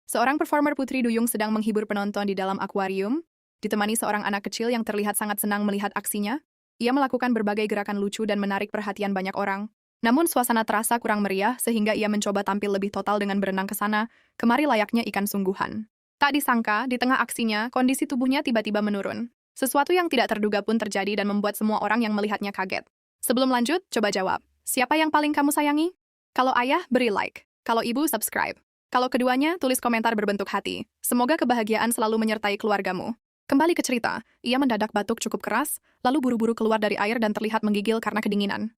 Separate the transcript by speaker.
Speaker 1: Seorang performer putri duyung sedang menghibur penonton di dalam akuarium, ditemani seorang anak kecil yang terlihat sangat senang melihat aksinya. Ia melakukan berbagai gerakan lucu dan menarik perhatian banyak orang. Namun suasana terasa kurang meriah sehingga ia mencoba tampil lebih total dengan berenang ke sana, kemari layaknya ikan sungguhan. Tak disangka, di tengah aksinya, kondisi tubuhnya tiba-tiba menurun. Sesuatu yang tidak terduga pun terjadi dan membuat semua orang yang melihatnya kaget. Sebelum lanjut, coba jawab. Siapa yang paling kamu sayangi? Kalau ayah, beri like. Kalau ibu, subscribe. Kalau keduanya, tulis komentar berbentuk hati. Semoga kebahagiaan selalu menyertai keluargamu. Kembali ke cerita, ia mendadak batuk cukup keras, lalu buru-buru keluar dari air dan terlihat menggigil karena kedinginan.